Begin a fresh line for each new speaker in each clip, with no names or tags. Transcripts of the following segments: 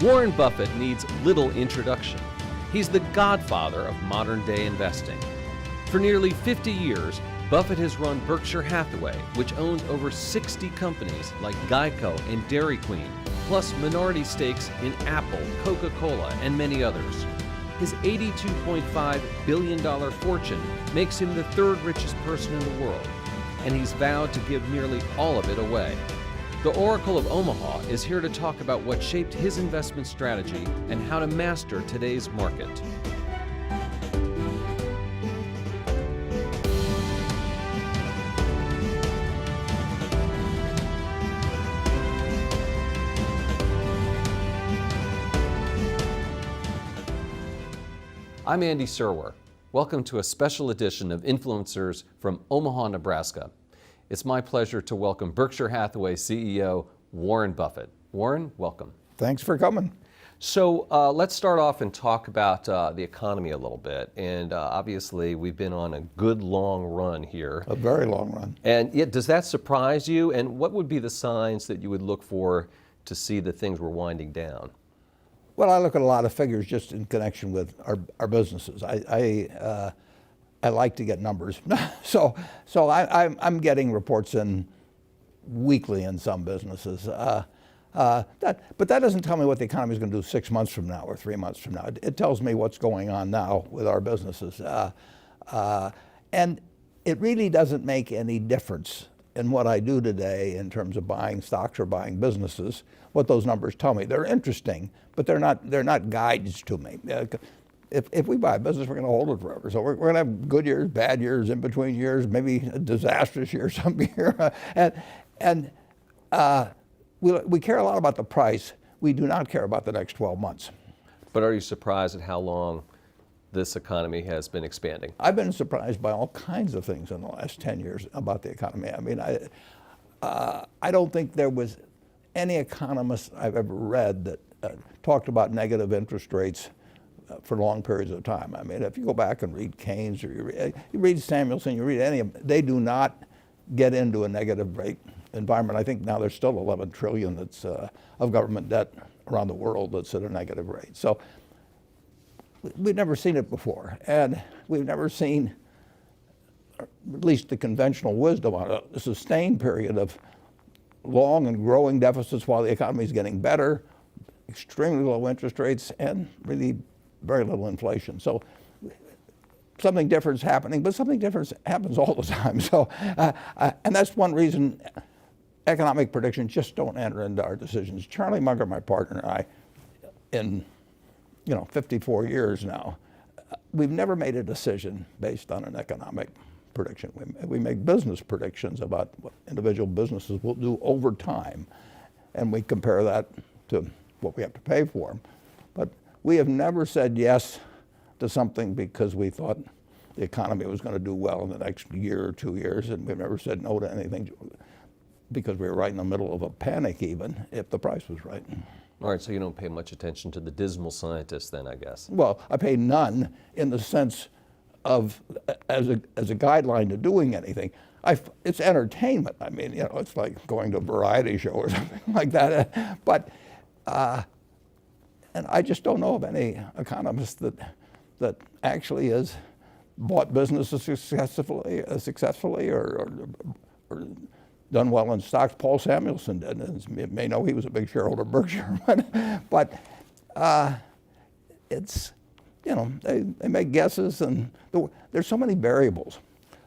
Warren Buffett needs little introduction. He's the godfather of modern-day investing. For nearly 50 years, Buffett has run Berkshire Hathaway, which owns over 60 companies like Geico and Dairy Queen, plus minority stakes in Apple, Coca-Cola, and many others. His $82.5 billion fortune makes him the third richest person in the world, and he's vowed to give nearly all of it away. The Oracle of Omaha is here to talk about what shaped his investment strategy and how to master today's market. I'm Andy Serwer. Welcome to a special edition of Influencers from Omaha, Nebraska. It's my pleasure to welcome Berkshire Hathaway CEO Warren Buffett. Warren, welcome.
Thanks for coming.
So let's start off and talk about the economy a little bit. And obviously we've been on a good long run here.
A very long run.
And yet, does that surprise you? And what would be the signs that you would look for to see that things were winding down?
Well, I look at a lot of figures just in connection with our businesses. I like to get numbers. so I'm getting reports in weekly in some businesses. But that doesn't tell me what the economy is going to do 6 months from now or 3 months from now. It tells me what's going on now with our businesses. And it really doesn't make any difference in what I do today in terms of buying stocks or buying businesses, what those numbers tell me. They're interesting, but they're not guides to me. If we buy a business, we're going to hold it forever. So we're going to have good years, bad years, in between years, maybe a disastrous year some year. And we care a lot about the price. We do not care about the next 12 months.
But are you surprised at how long this economy has been expanding?
I've been surprised by all kinds of things in the last 10 years about the economy. I mean, I don't think there was any economist I've ever read that talked about negative interest rates for long periods of time. I mean, if you go back and read Keynes or you read Samuelson, you read any of them, they do not get into a negative rate environment. I think now there's still 11 trillion that's of government debt around the world that's at a negative rate. So we've never seen it before, and we've never seen, at least the conventional wisdom on a sustained period of long and growing deficits while the economy is getting better, extremely low interest rates, and really very little inflation. So something different is happening, but something different happens all the time. So, and that's one reason economic predictions just don't enter into our decisions. Charlie Munger, my partner, and I, in 54 years now, we've never made a decision based on an economic prediction. We make business predictions about what individual businesses will do over time, and we compare that to what we have to pay for them. But we have never said yes to something because we thought the economy was going to do well in the next year or 2 years, and we've never said no to anything because we were right in the middle of a panic even if the price was right.
All right, so you don't pay much attention to the dismal scientists then, I guess.
Well, I pay none in the sense of as a guideline to doing anything. It's entertainment. I mean, it's like going to a variety show or something like that. But and I just don't know of any economist that actually has bought businesses successfully or done well in stocks. Paul Samuelson did. And you may know he was a big shareholder of Berkshire. But it's, they make guesses, and there's so many variables.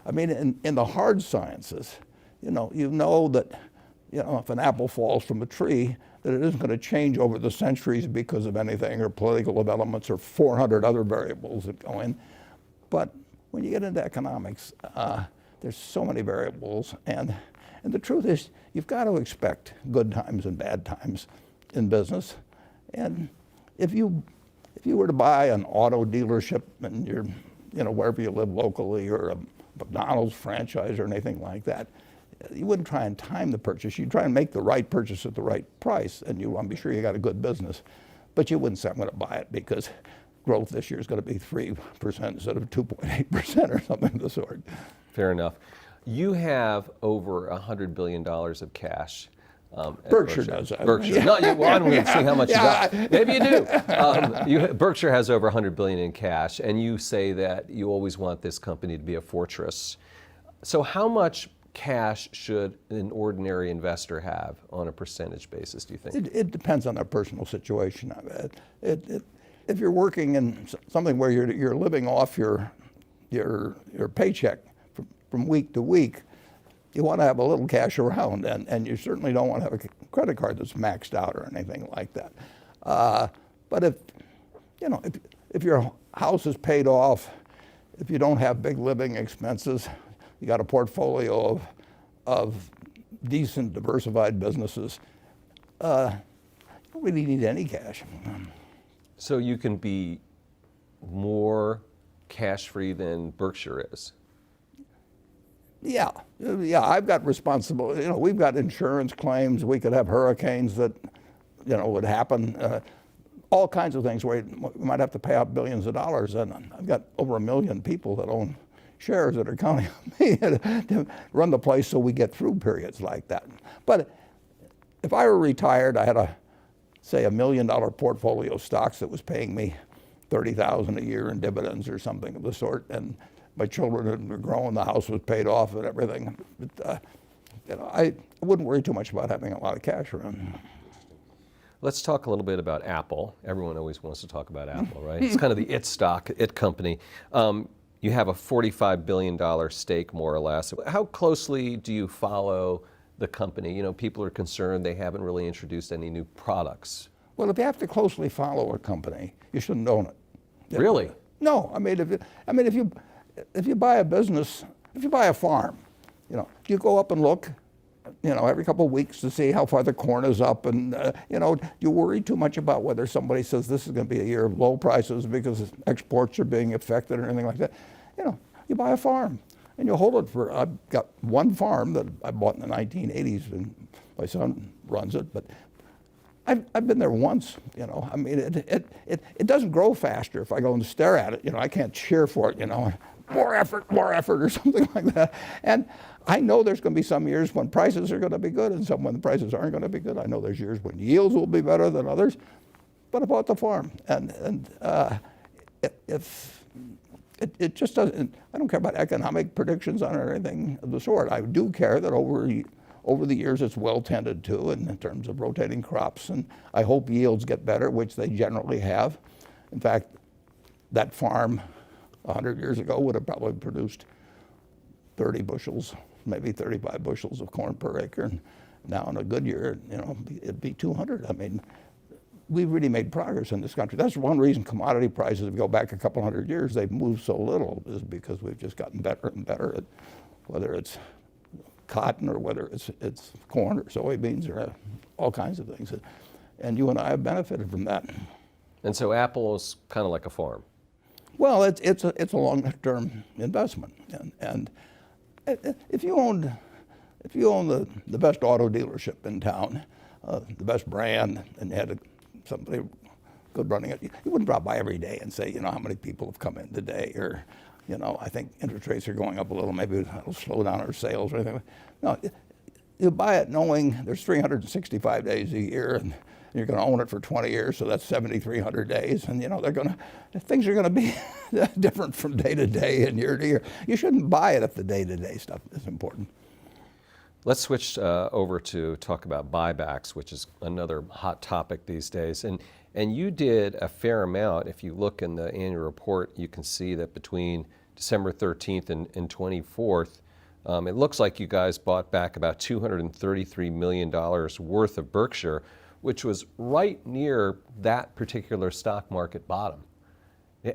I mean, in the hard sciences, you know that if an apple falls from a tree, that it isn't going to change over the centuries because of anything or political developments or 400 other variables that go in. But when you get into economics, there's so many variables, and the truth is you've got to expect good times and bad times in business. And if you were to buy an auto dealership and you're, wherever you live locally, or a McDonald's franchise or anything like that, you wouldn't try and time the purchase. You'd try and make the right purchase at the right price, and you want to be sure you got a good business. But you wouldn't say, I'm going to buy it because growth this year is going to be 3% instead of 2.8% or something of the sort.
Fair enough. You have over $100 billion of cash. at
Berkshire does that.
Berkshire.
Yeah.
No, well, I don't even see how much
Yeah.
you got. Maybe you do. Berkshire has over $100 billion in cash, and you say that you always want this company to be a fortress. So how much cash should an ordinary investor have on a percentage basis, do you think?
It depends on their personal situation. If you're working in something where you're living off your paycheck from week to week, you want to have a little cash around, and you certainly don't want to have a credit card that's maxed out or anything like that. But if your house is paid off, if you don't have big living expenses, you got a portfolio of decent diversified businesses, you don't really need any cash.
So you can be more cash-free than Berkshire is?
Yeah, I've got responsibility. We've got insurance claims. We could have hurricanes that, would happen. All kinds of things where we might have to pay out billions of dollars. And I've got over 1 million people that own shares that are counting on me to run the place so we get through periods like that. But if I were retired, I had say $1 million portfolio of stocks that was paying me $30,000 a year in dividends or something of the sort, and my children were growing, the house was paid off and everything. But, I wouldn't worry too much about having a lot of cash around.
Let's talk a little bit about Apple. Everyone always wants to talk about Apple, right? It's kind of the it stock, it company. You have a $45 billion stake, more or less. How closely do you follow the company? People are concerned they haven't really introduced any new products.
Well, if you have to closely follow a company, you shouldn't own it.
Really?
No, if you buy a business, if you buy a farm, you go up and look, every couple of weeks to see how far the corn is up, and you worry too much about whether somebody says this is going to be a year of low prices because exports are being affected or anything like that. You buy a farm and you hold it for. I've got one farm that I bought in the 1980s, and my son runs it, but I've been there once. It doesn't grow faster if I go and stare at it. I can't cheer for it. More effort, or something like that. And I know there's going to be some years when prices are going to be good and some when the prices aren't going to be good. I know there's years when yields will be better than others. But I bought the farm, and if it just doesn't. I don't care about economic predictions on it or anything of the sort. I do care that over the years it's well tended to, and in terms of rotating crops, and I hope yields get better, which they generally have. In fact, that farm 100 years ago would have probably produced 30 bushels, maybe 35 bushels of corn per acre. And now in a good year, it'd be 200. We've really made progress in this country. That's one reason commodity prices, if you go back a couple hundred years, they've moved so little, is because we've just gotten better and better at whether it's cotton or whether it's corn or soybeans or all kinds of things. And you and I have benefited from that.
And so Apple is kind of like a farm.
Well, it's a long-term investment, and if you own the best auto dealership in town, the best brand, and you had somebody good running it, you wouldn't drop by every day and say, how many people have come in today, or I think interest rates are going up a little, maybe it'll slow down our sales or anything. No, you buy it knowing there's 365 days a year, and you're going to own it for 20 years, so that's 7,300 days, and things are going to be different from day to day and year to year. You shouldn't buy it if the day-to-day stuff is important.
Let's switch over to talk about buybacks, which is another hot topic these days. And you did a fair amount. If you look in the annual report, you can see that between December 13th and 24th, it looks like you guys bought back about $233 million worth of Berkshire, which was right near that particular stock market bottom.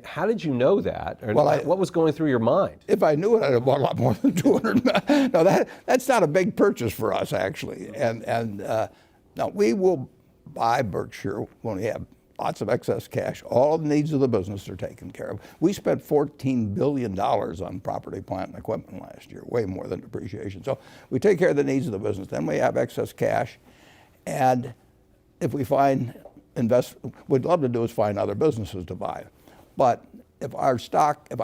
How did you know that? Or what was going through your mind?
If I knew it, I'd have bought a lot more than 200 million. No, that's not a big purchase for us, actually. And now we will buy Berkshire when we have lots of excess cash. All the needs of the business are taken care of. We spent $14 billion on property, plant, and equipment last year, way more than depreciation. So we take care of the needs of the business. Then we have excess cash, and if we we'd love to do is find other businesses to buy. But if I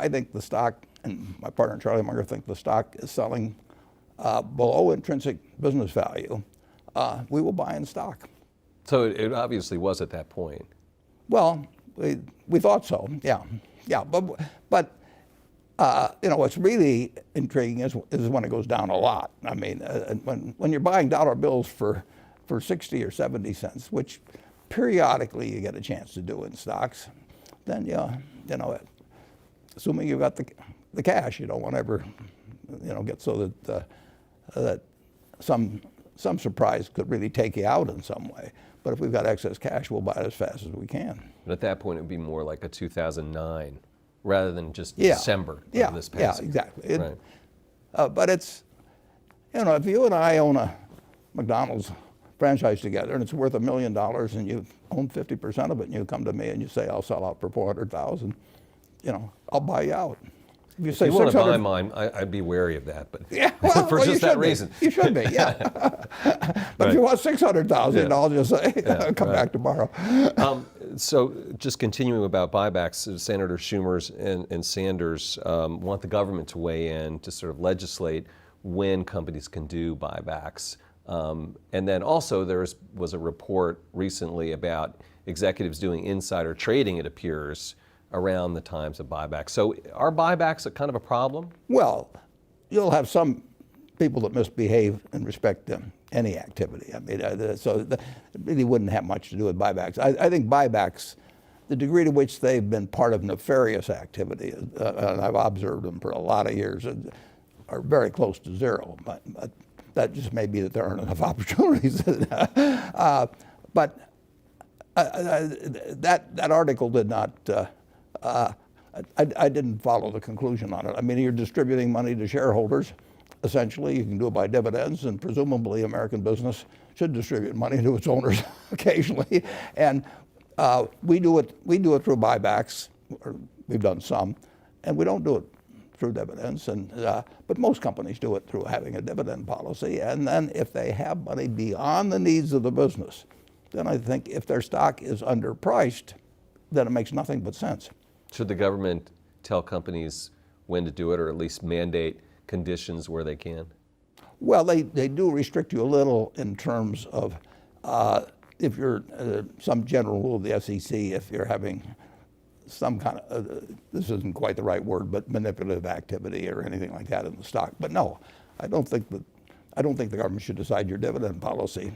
think the stock, and my partner Charlie Munger think the stock is selling below intrinsic business value, we will buy in stock.
So it obviously was at that point.
Well, we thought so, yeah. But what's really intriguing is when it goes down a lot. I mean, when you're buying dollar bills for 60 or 70 cents, which periodically you get a chance to do in stocks, then assuming you've got the cash, you don't want to ever get so that some surprise could really take you out in some way. But if we've got excess cash, we'll buy it as fast as we can.
But at that point, it would be more like a 2009 rather than just December of this past
year. Yeah, exactly.
Right.
But it's, if you and I own a McDonald's franchise together and it's worth $1 million and you own 50% of it and you come to me and you say, I'll sell out for $400,000, I'll buy you out. If you say
you want to buy mine, I'd be wary of that, but
yeah, well,
for just that reason.
You should be, yeah. But
right.
if you want $600,000, I'll just say, come
right.
back tomorrow.
So just continuing about buybacks, Senator Schumer and Sanders want the government to weigh in to sort of legislate when companies can do buybacks. And then also there was a report recently about executives doing insider trading, it appears, around the times of buybacks. So are buybacks a kind of a problem?
Well, you'll have some people that misbehave in respect to any activity. I mean, so it really wouldn't have much to do with buybacks. I think buybacks, the degree to which they've been part of nefarious activity, and I've observed them for a lot of years, are very close to zero. But that just may be that there aren't enough opportunities. But that article did not. I didn't follow the conclusion on it. I mean, you're distributing money to shareholders. Essentially, you can do it by dividends, and presumably American business should distribute money to its owners occasionally. And we do it through buybacks, or we've done some, and we don't do it through dividends. But most companies do it through having a dividend policy. And then if they have money beyond the needs of the business, then I think if their stock is underpriced, then it makes nothing but sense.
Should the government tell companies when to do it, or at least mandate conditions where they can?
Well, they do restrict you a little in terms of if you're some general rule of the SEC, if you're having some kind of, this isn't quite the right word, but manipulative activity or anything like that in the stock. But no, I don't think the government should decide your dividend policy.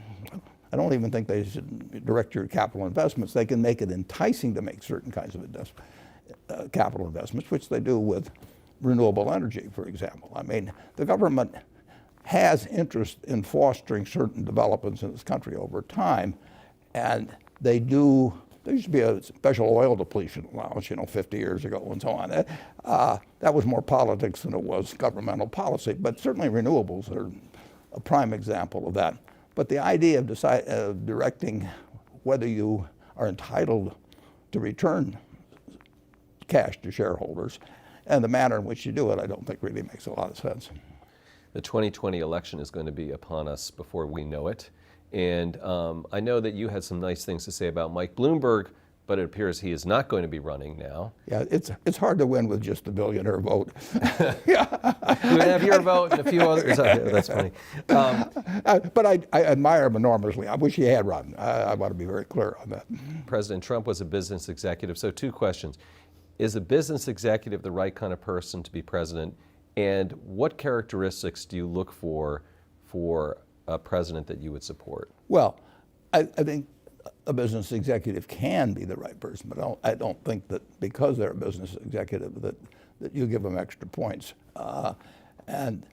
I don't even think they should direct your capital investments. They can make it enticing to make certain kinds of capital investments, which they do with renewable energy, for example. I mean, the government has interest in fostering certain developments in this country over time, and they do. There used to be a special oil depletion allowance, 50 years ago and so on. That was more politics than it was governmental policy, but certainly renewables are a prime example of that. But the idea of directing whether you are entitled to return cash to shareholders and the manner in which you do it, I don't think really makes a lot of sense.
The 2020 election is going to be upon us before we know it. And I know that you had some nice things to say about Mike Bloomberg, but it appears he is not going to be running now.
Yeah, it's hard to win with just a billionaire vote.
You would have your vote and a few others. That's funny.
But I admire him enormously. I wish he had run. I want to be very clear on that.
President Trump was a business executive. So 2 questions. Is a business executive the right kind of person to be president? And what characteristics do you look for a president that you would support?
Well, I think a business executive can be the right person, but I don't think that because they're a business executive that you give them extra points. And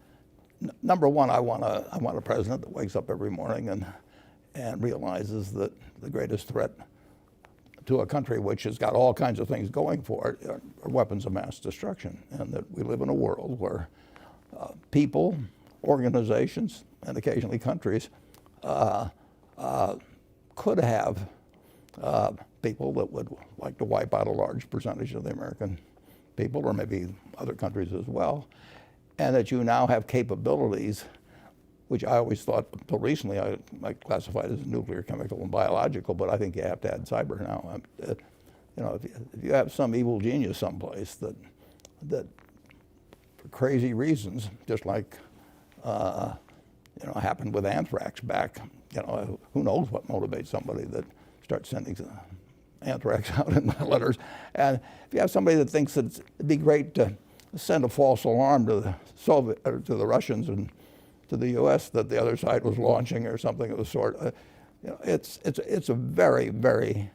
number one, I want a president that wakes up every morning and realizes that the greatest threat to a country which has got all kinds of things going for it are weapons of mass destruction, and that we live in a world where people, organizations, and occasionally countries could have people that would like to wipe out a large percentage of the American people, or maybe other countries as well, and that you now have capabilities, which I always thought until recently I classified as nuclear, chemical, and biological, but I think you have to add cyber now. If you have some evil genius someplace that for crazy reasons, just like happened with anthrax back You know, who knows what motivates somebody that starts sending anthrax out in letters. And if you have somebody that thinks that it'd be great to send a false alarm to the Russians and to the U.S. that the other side was launching or something of the sort, you know, it's a very, very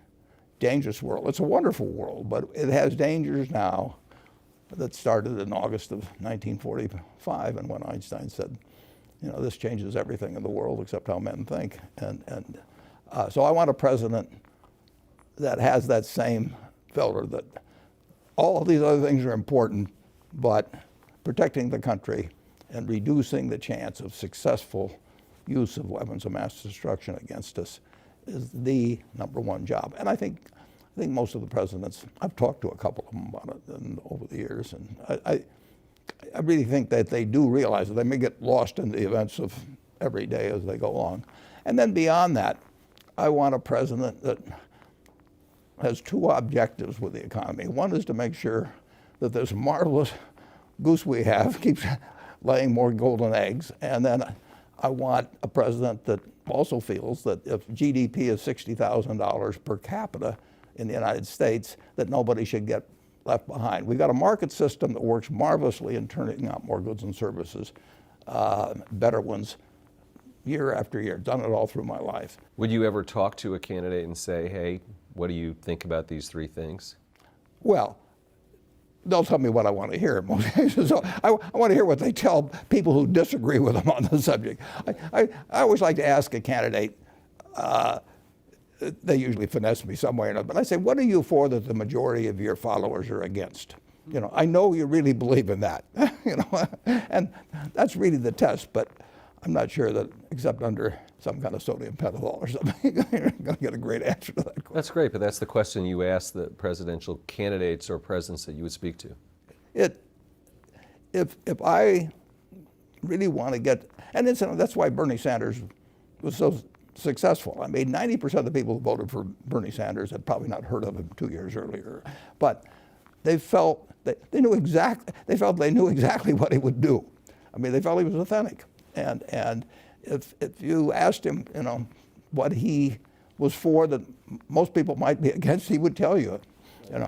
dangerous world. It's a wonderful world, but it has dangers now that started in August of 1945, and when Einstein said, you know, this changes everything in the world except how men think. So I want a president that has that same filter, that all of these other things are important, but protecting the country and reducing the chance of successful use of weapons of mass destruction against us is the #1 job. And I think most of the presidents, I've talked to a couple of them about it over the years, and I really think that they do realize that they may get lost in the events of every day as they go along. And then beyond that, I want a president that has two objectives with the economy. One is to make sure that this marvelous goose we have keeps laying more golden eggs. And then I want a president that also feels that if GDP is $60,000 per capita in the United States, that nobody should get left behind. We've got a market system that works marvelously in turning out more goods and services, better ones, year after year. Done it all through my life.
Would you ever talk to a candidate and say, hey, what do you think about these three things?
Well, they'll tell me what I want to hear in most cases. So I want to hear what they tell people who disagree with them on the subject. I always like to ask a candidate, they usually finesse me some way or another, but I say, what are you for that the majority of your followers are against? You know, I know you really believe in that, you know, and that's really the test, but I'm not sure that, except under some kind of sodium pentothal or something, you're going to get a great answer to that question.
That's great, but that's the question you ask the presidential candidates or presidents that you would speak to.
If I really want to get, and that's why Bernie Sanders was so successful. I mean, 90% of the people who voted for Bernie Sanders had probably not heard of him 2 years earlier, but they felt they knew exactly what he would do. I mean, they felt he was authentic. And if you asked him, you know, what he was for that most people might be against, he would tell you, you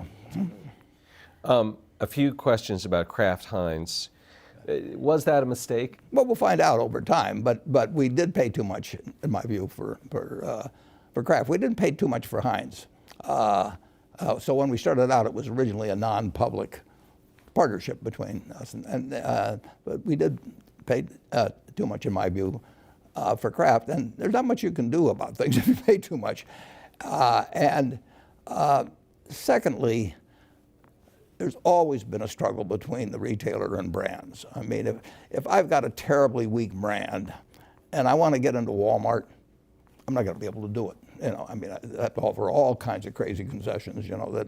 know.
A few questions about Kraft Heinz. Was that a mistake?
Well, we'll find out over time. But we did pay too much, in my view, for Kraft. We didn't pay too much for Heinz. So when we started out, it was originally a non-public partnership between us, but we did pay too much, in my view, for Kraft. And there's not much you can do about things if you pay too much. Secondly, there's always been a struggle between the retailer and brands. I mean, if I've got a terribly weak brand and I want to get into Walmart, I'm not going to be able to do it. You know, I mean, I have to offer all kinds of crazy concessions, you know,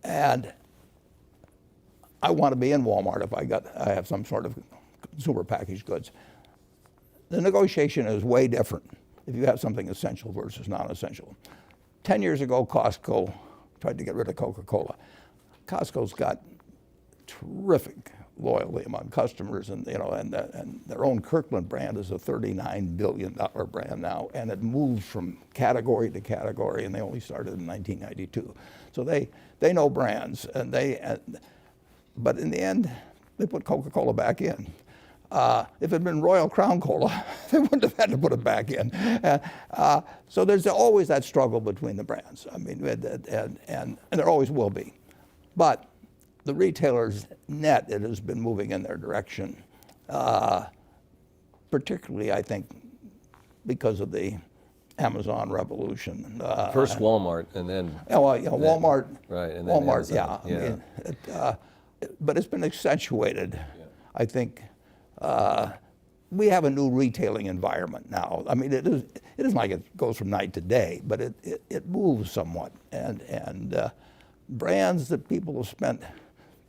and I want to be in Walmart if I have some sort of consumer packaged goods. The negotiation is way different if you have something essential versus non-essential. 10 years ago, Costco tried to get rid of Coca-Cola. Costco's got terrific loyalty among customers, and you know, and their own Kirkland brand is a $39 billion brand now, and it moves from category to category, and they only started in 1992. So they know brands, and but in the end, they put Coca-Cola back in. If it had been Royal Crown Cola, they wouldn't have had to put it back in. So there's always that struggle between the brands. I mean, and there always will be. But the retailers net, it has been moving in their direction, particularly, I think, because of the Amazon revolution.
First Walmart, and then...
Walmart.
Right, and then
Walmart,
Amazon.
yeah. I mean, but it's been accentuated, I think. We have a new retailing environment now. I mean, it isn't like it goes from night to day, but it moves somewhat. And brands that people have spent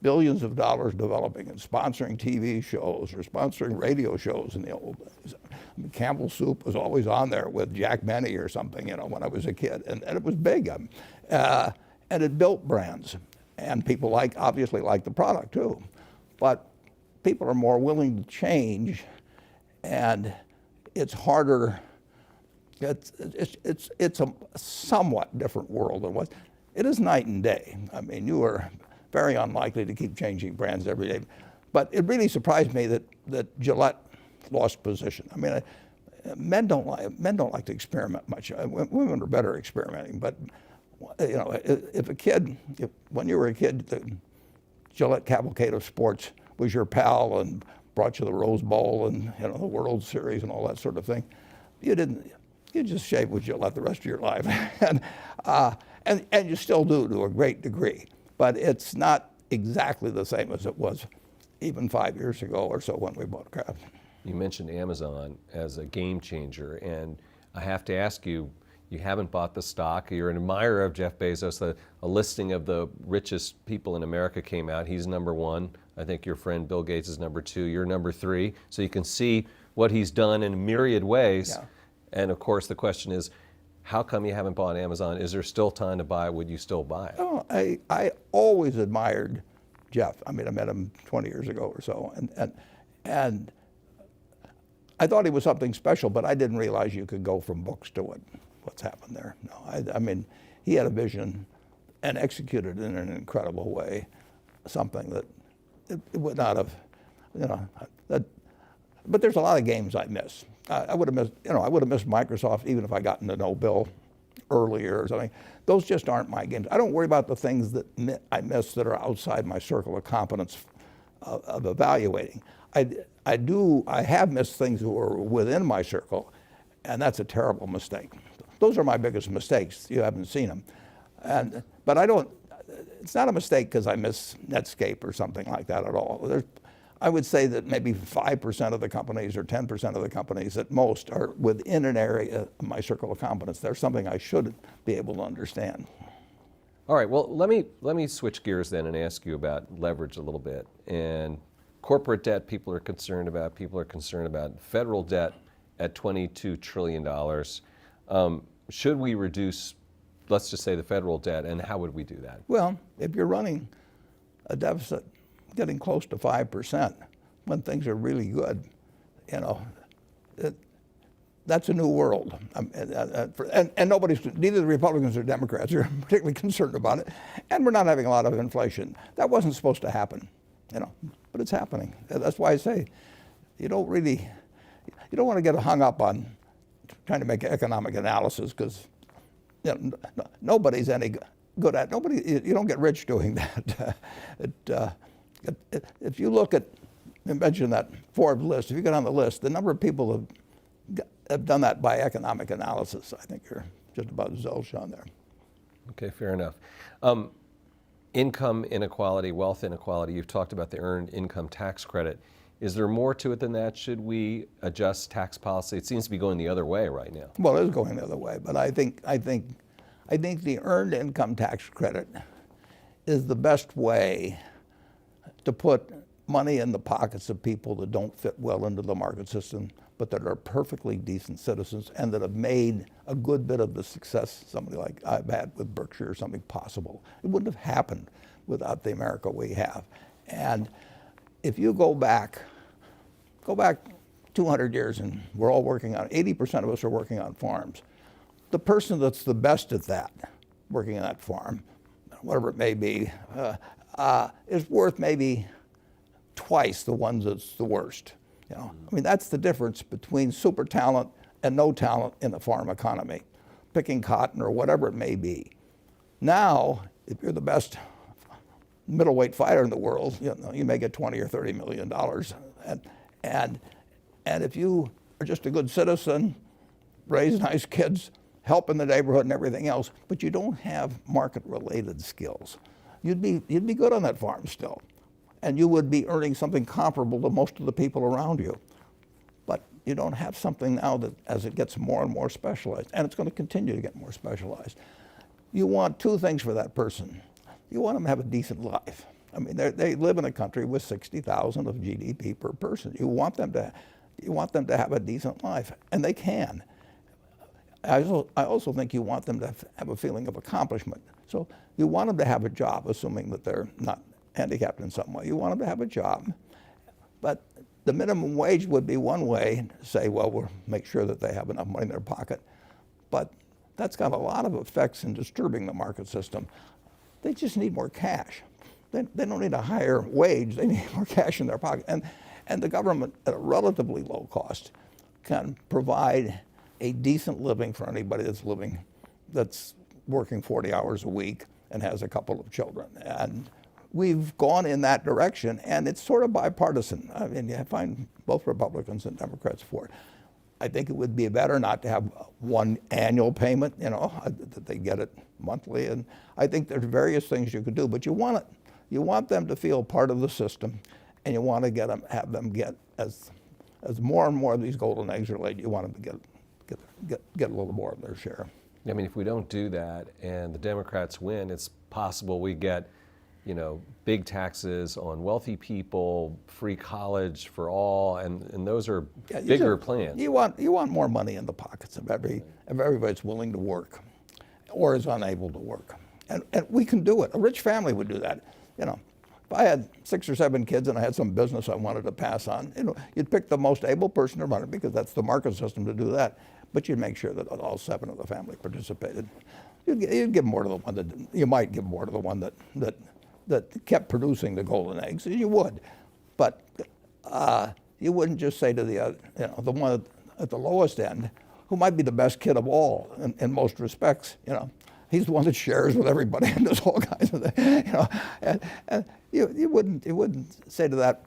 billions of dollars developing and sponsoring TV shows or sponsoring radio shows in the old days. I mean, Campbell's Soup was always on there with Jack Benny or something, you know, when I was a kid, and it was big. And it built brands, and people obviously like the product too. But people are more willing to change, and it's harder It's a somewhat different world than what it is. Night and day. I mean, you are very unlikely to keep changing brands every day. But it really surprised me that Gillette lost position. I mean, men don't like to experiment much. Women are better experimenting. But you know, when you were a kid, the Gillette cavalcade of sports was your pal and brought you the Rose Bowl and the World Series and all that sort of thing. You just shave with Gillette the rest of your life, and you still do to a great degree. But it's not exactly the same as it was even 5 years ago or so when we bought Kraft.
You mentioned Amazon as a game changer, and I have to ask you, you haven't bought the stock. You're an admirer of Jeff Bezos. A listing of the richest people in America came out. He's number one. I think your friend Bill Gates is number two. You're number three. So you can see what he's done in myriad ways. Yeah. And of course, the question is, how come you haven't bought Amazon? Is there still time to buy? Would you still buy it?
Oh, I always admired Jeff. I mean, I met him 20 years ago or so, and I thought he was something special, but I didn't realize you could go from books to what's happened there. No, I mean, he had a vision and executed in an incredible way, something that it would not have, but there's a lot of games I miss. I would have missed Microsoft even if I gotten to know Bill earlier or something. Those just aren't my games. I don't worry about the things that I miss that are outside my circle of competence of evaluating. I have missed things that were within my circle, and that's a terrible mistake. Those are my biggest mistakes. You haven't seen them. But I don't, it's not a mistake because I miss Netscape or something like that at all. I would say that maybe 5% of the companies or 10% of the companies at most are within an area of my circle of competence. There's something I should be able to understand.
All right, well, let me switch gears then and ask you about leverage a little bit. And corporate debt, people are concerned about. People are concerned about federal debt at $22 trillion. Should we reduce, let's just say, the federal debt, and how would we do that?
Well, if you're running a deficit getting close to 5% when things are really good, that's a new world. And neither the Republicans or Democrats are particularly concerned about it. And we're not having a lot of inflation. That wasn't supposed to happen, but it's happening. That's why I say you don't want to get hung up on trying to make economic analysis because nobody's any good at it. You don't get rich doing that. If you look at, you mentioned that Forbes list, if you get on the list, the number of people have done that by economic analysis, I think you're just about zilch on there.
Okay, fair enough. Income inequality, wealth inequality, you've talked about the earned income tax credit. Is there more to it than that? Should we adjust tax policy? It seems to be going the other way right now.
Well, it is going the other way, but I think the earned income tax credit is the best way to put money in the pockets of people that don't fit well into the market system, but that are perfectly decent citizens and that have made a good bit of the success somebody like I've had with Berkshire or something possible. It wouldn't have happened without the America we have. And if you go back 200 years and we're all working on, 80% of us are working on farms. The person that's the best at that, working on that farm, whatever it may be, is worth maybe twice the ones that's the worst. I mean, that's the difference between super talent and no talent in the farm economy, picking cotton or whatever it may be. Now, if you're the best middleweight fighter in the world, you may get $20 or $30 million. And if you are just a good citizen, raise nice kids, help in the neighborhood and everything else, but you don't have market-related skills, you'd be good on that farm still. And you would be earning something comparable to most of the people around you. But you don't have something now that as it gets more and more specialized, and it's going to continue to get more specialized. You want two things for that person. You want them to have a decent life. I mean, they live in a country with 60,000 of GDP per person. You want them to have a decent life, and they can. I also think you want them to have a feeling of accomplishment. So you want them to have a job, assuming that they're not handicapped in some way. You want them to have a job. But the minimum wage would be one way to say, well, we'll make sure that they have enough money in their pocket. but that's got a lot of effects in disturbing the market system. They just need more cash. They don't need a higher wage, they need more cash in their pocket. And the government, at a relatively low cost, can provide a decent living for anybody that's working 40 hours a week and has a couple of children. And we've gone in that direction, and it's sort of bipartisan. I mean, you find both Republicans and Democrats for it. I think it would be better not to have one annual payment, that they get it monthly. And I think there's various things you could do, but you want them to feel part of the system, and you want to have them get, as more and more of these golden eggs are laid, you want them to get a little more of their share.
I mean, if we don't do that and the Democrats win, it's possible we get, big taxes on wealthy people, free college for all, and those are bigger plans.
You want more money in the pockets of everybody that's willing to work or is unable to work. And we can do it. A rich family would do that. If I had 6 or 7 kids and I had some business I wanted to pass on, you'd pick the most able person to run it because that's the market system to do that. But you'd make sure that all 7 of the family participated. You'd give more to the one that didn't. You might give more to the one that kept producing the golden eggs. You would, but you wouldn't just say to the one at the lowest end, who might be the best kid of all in most respects. He's the one that shares with everybody and does all kinds of things. And you wouldn't say to that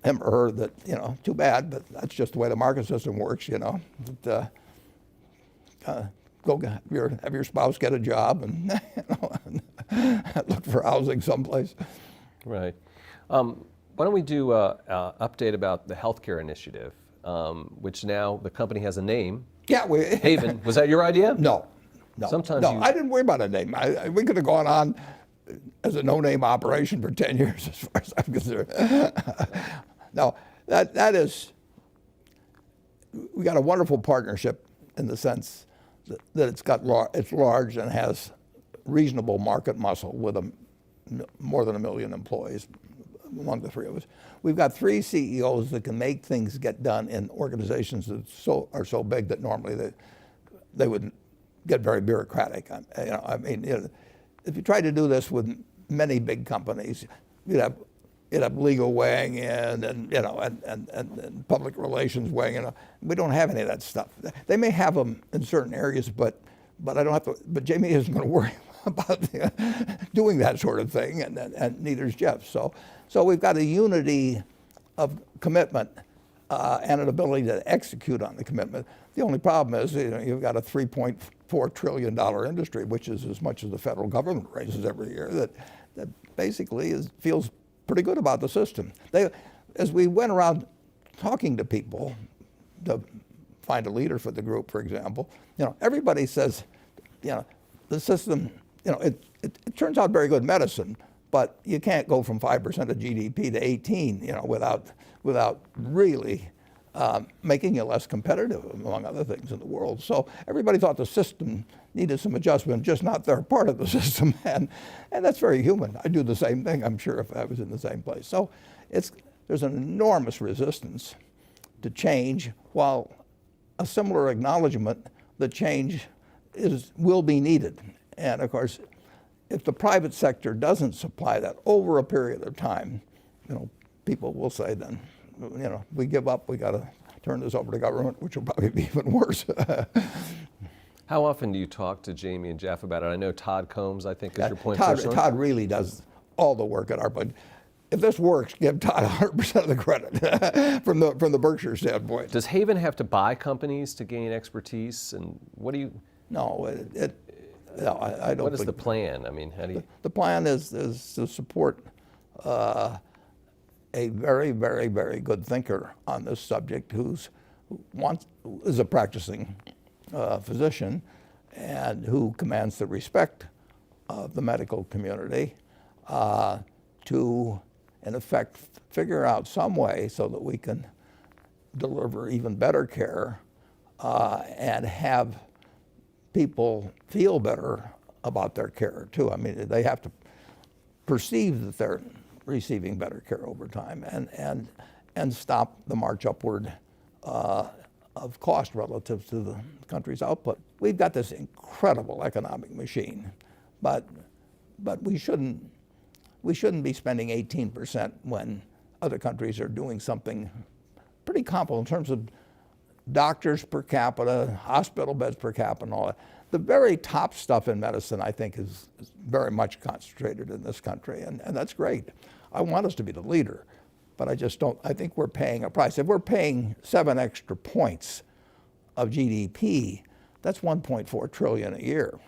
him or her that too bad, but that's just the way the market system works. Go have your spouse get a job and look for housing someplace.
Right. Why don't we do an update about the healthcare initiative, which now the company has a name.
Yeah,
Haven. Was that your idea?
No.
Sometimes
I didn't worry about a name. We could have gone on as a no-name operation for 10 years, as far as I'm concerned. No, that is. We got a wonderful partnership in the sense that it's large and has reasonable market muscle with more than 1 million employees among the 3 of us. We've got 3 CEOs that can make things get done in organizations that are so big that normally they would get very bureaucratic. If you tried to do this with many big companies, you'd have legal weighing in and public relations weighing in. We don't have any of that stuff. They may have them in certain areas, but I don't have to. But Jamie isn't going to worry about doing that sort of thing, and neither is Jeff. So we've got a unity of commitment and an ability to execute on the commitment. The only problem is you've got a $3.4 trillion industry, which is as much as the federal government raises every year, that basically feels pretty good about the system. As we went around talking to people to find a leader for the group, for example, everybody says, the system, it turns out very good medicine, but you can't go from 5% of GDP to 18, without really making you less competitive, among other things in the world. So everybody thought the system needed some adjustment, just not their part of the system. And that's very human. I'd do the same thing, I'm sure, if I was in the same place. So there's an enormous resistance to change, while a similar acknowledgement that change will be needed. And of course, if the private sector doesn't supply that over a period of time, people will say then, we give up, we got to turn this over to government, which will probably be even worse.
How often do you talk to Jamie and Jeff about it? I know Todd Combs, I think, is your point
Todd,
person.
Todd really does all the work at our, but if this works, give Todd 100% of the credit from the Berkshire standpoint.
Does Haven have to buy companies to gain expertise? And what do you?
No, no, I don't.
What is the plan? I mean, how do you?
The plan is to support a very, very, very good thinker on this subject is a practicing physician and who commands the respect of the medical community to, in effect, figure out some way so that we can deliver even better care and have people feel better about their care too. I mean, they have to perceive that they're receiving better care over time and stop the march upward of cost relative to the country's output. we've got this incredible economic machine, but we shouldn't be spending 18% when other countries are doing something pretty comparable in terms of doctors per capita, hospital beds per capita, and all that. The very top stuff in medicine, I think, is very much concentrated in this country, and that's great. I want us to be the leader, but I just don't. I think we're paying a price. If we're paying 7 extra points of GDP, that's 1.4 trillion a year.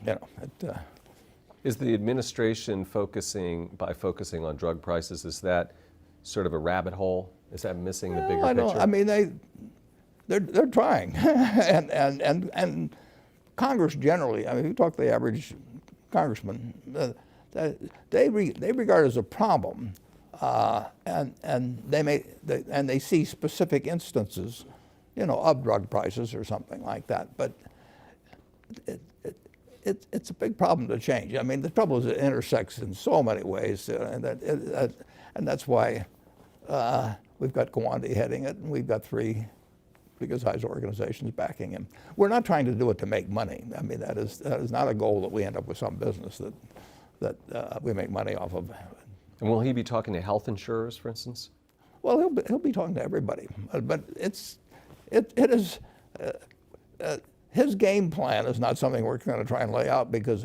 Is the administration focusing on drug prices? Is that sort of a rabbit hole? Is that missing the bigger picture?
I mean, they're trying, and Congress generally. I mean, if you talk to the average congressman, they regard it as a problem, and they see specific instances, of drug prices or something like that. But it's a big problem to change. I mean, the trouble is it intersects in so many ways, and that's why we've got Gawande heading it, and we've got 3 big-sized organizations backing him. We're not trying to do it to make money. I mean, that is not a goal that we end up with some business that we make money off of.
And will he be talking to health insurers, for instance?
Well, he'll be talking to everybody, but it is. His game plan is not something we're going to try and lay out because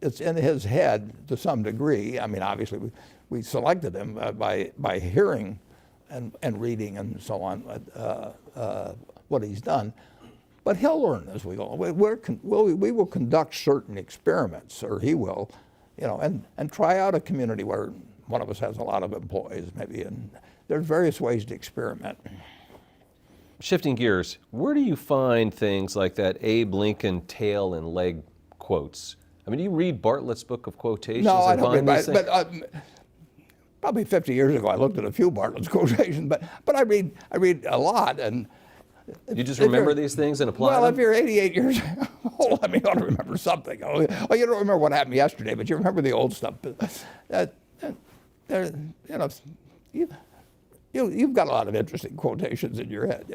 it's in his head to some degree. I mean, obviously, we selected him by hearing and reading and so on what he's done. But he'll learn as we go. We will conduct certain experiments, or he will, and try out a community where one of us has a lot of employees, maybe, and there's various ways to experiment.
Shifting gears, where do you find things like that Abe Lincoln tail and leg quotes? I mean, do you read Bartlett's book of quotations?
No, I
and
don't
find
read,
these things?
but probably 50 years ago, I looked at a few Bartlett's quotations, but I read a lot, and
you just remember these things and apply them?
Well, if you're 88 years old, I mean, you ought to remember something. Oh, you don't remember what happened yesterday, but you remember the old stuff. You've got a lot of interesting quotations in your head,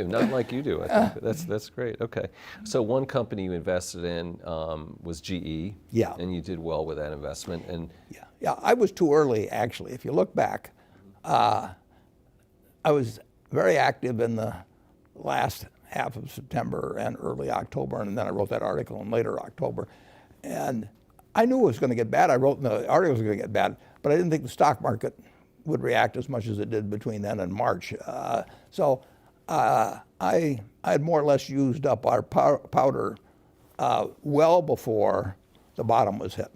Not like you do, I think. That's great. Okay. So one company you invested in was GE.
Yeah.
And you did well with that investment. And
yeah, I was too early, actually. If you look back, I was very active in the last half of September and early October, and then I wrote that article in later October. And I knew it was going to get bad. I wrote in the article it was going to get bad, but I didn't think the stock market would react as much as it did between then and March. So I had more or less used up our powder well before the bottom was hit.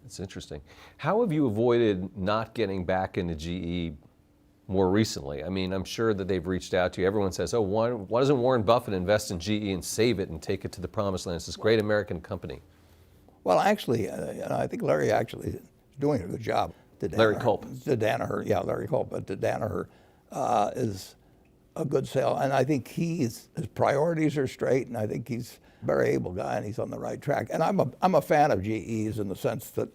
That's interesting. How have you avoided not getting back into GE more recently? I mean, I'm sure that they've reached out to you. Everyone says, oh, why doesn't Warren Buffett invest in GE and save it and take it to the promised land? It's this great American company.
Well, actually, I think Larry actually is doing a good job.
Larry Culp.
Danaher, yeah, Larry Culp. But Danaher is a good sale, and I think his priorities are straight, and I think he's a very able guy, and he's on the right track. And I'm a fan of GE's in the sense that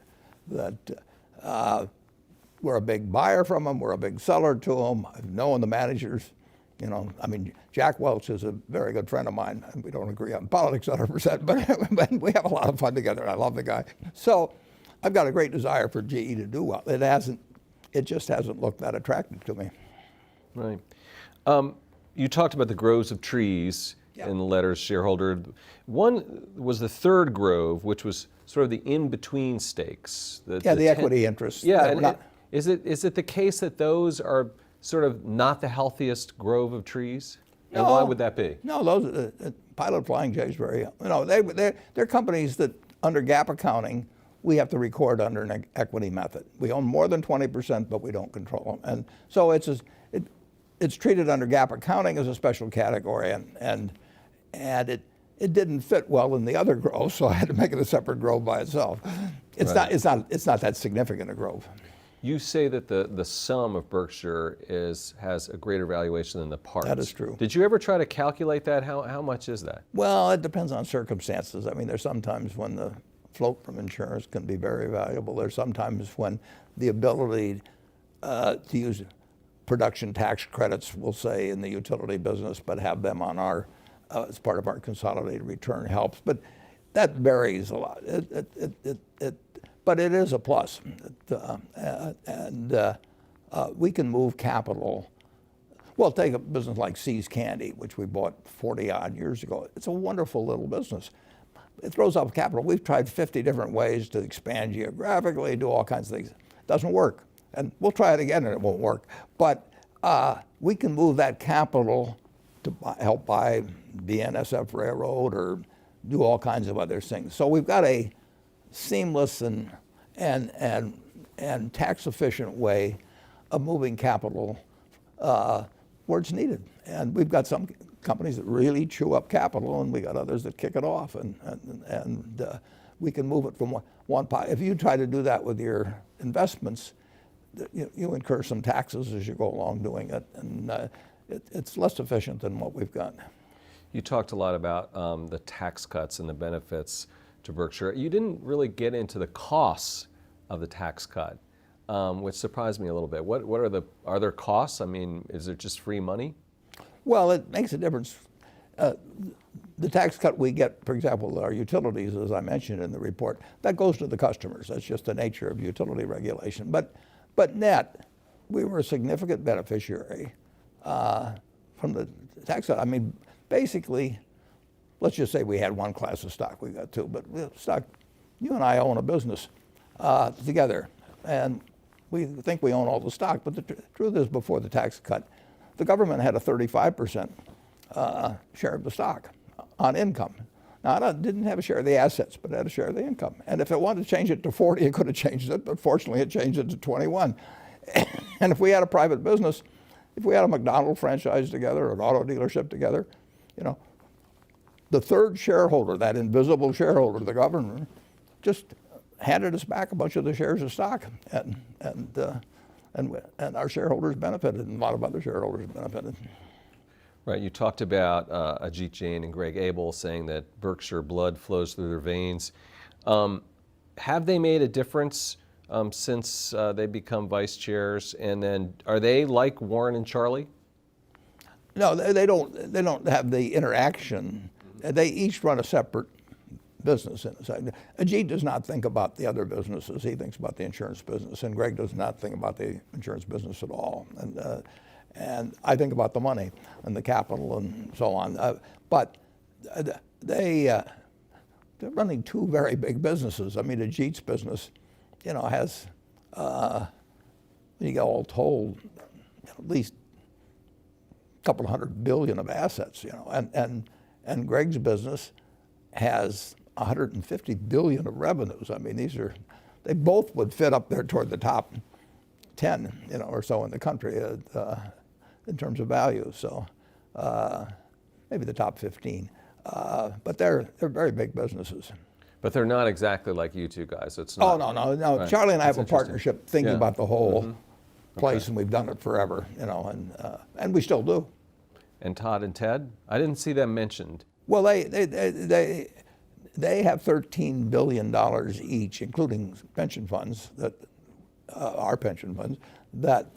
we're a big buyer from them, we're a big seller to them. I've known the managers. I mean, Jack Welch is a very good friend of mine, and we don't agree on politics 100%, but we have a lot of fun together. I love the guy. So I've got a great desire for GE to do well. It just hasn't looked that attractive to me.
Right. You talked about the groves of trees in the letters shareholder. One was the third grove, which was sort of the in-between stakes.
The equity interests.
Yeah. Is it the case that those are sort of not the healthiest grove of trees? And why would that be?
No, those Pilot Flying J is very, they're companies that under GAAP accounting, we have to record under an equity method. We own more than 20%, but we don't control them. And so it's treated under GAAP accounting as a special category, and it didn't fit well in the other grove, so I had to make it a separate grove by itself. It's not that significant a grove.
You say that the sum of Berkshire has a greater valuation than the parts.
That is true.
Did you ever try to calculate that? How much is that?
Well, it depends on circumstances. I mean, there's sometimes when the float from insurance can be very valuable. There's sometimes when the ability to use production tax credits, we'll say, in the utility business, but have them on our as part of our consolidated return helps, but that varies a lot. But it is a plus. We can move capital. Well, take a business like See's Candy, which we bought 40 odd years ago. It's a wonderful little business. It throws off capital. We've tried 50 different ways to expand geographically, do all kinds of things. It doesn't work. And we'll try it again and it won't work. But we can move that capital to help buy BNSF Railroad or do all kinds of other things. So we've got a seamless and tax efficient way of moving capital where it's needed. And we've got some companies that really chew up capital, and we got others that kick it off, and we can move it from one pot. If you try to do that with your investments, you incur some taxes as you go along doing it, and it's less efficient than what we've got.
You talked a lot about the tax cuts and the benefits to Berkshire. You didn't really get into the costs of the tax cut, which surprised me a little bit. What are there costs? I mean, is it just free money?
Well, it makes a difference. The tax cut we get, for example, our utilities, as I mentioned in the report, that goes to the customers. That's just the nature of utility regulation. But net, we were a significant beneficiary from the tax cut. I mean, basically, let's just say we had one class of stock. We got two, but stock. You and I own a business together, and we think we own all the stock. But the truth is, before the tax cut, the government had a 35% share of the stock on income. Now, it didn't have a share of the assets, but it had a share of the income. And if it wanted to change it to 40, it could have changed it, but fortunately it changed it to 21. And if we had a private business, if we had a McDonald's franchise together or an auto dealership together, the third shareholder, that invisible shareholder, the government, just handed us back a bunch of the shares of stock, and our shareholders benefited, and a lot of other shareholders benefited.
Right. You talked about Ajit Jain and Greg Abel saying that Berkshire blood flows through their veins. Have they made a difference since they become vice chairs? And then are they like Warren and Charlie?
No, they don't have the interaction. They each run a separate business inside. Ajit does not think about the other businesses. He thinks about the insurance business, and Greg does not think about the insurance business at all. And I think about the money and the capital and so on. But they're running two very big businesses. I mean, Ajit's business, has, when you get all told, at least a couple $100 billion of assets, and Greg's business has 150 billion of revenues. I mean, they both would fit up there toward the top 10, or so in the country in terms of value. So maybe the top 15. But they're very big businesses.
But they're not exactly like you two guys. It's not.
Oh, no. Right. Charlie and I have a partnership thinking about the whole place, and we've done it forever, and we still do.
And Todd and Ted? I didn't see them mentioned.
Well, they have $13 billion each, including pension funds, that our pension funds, that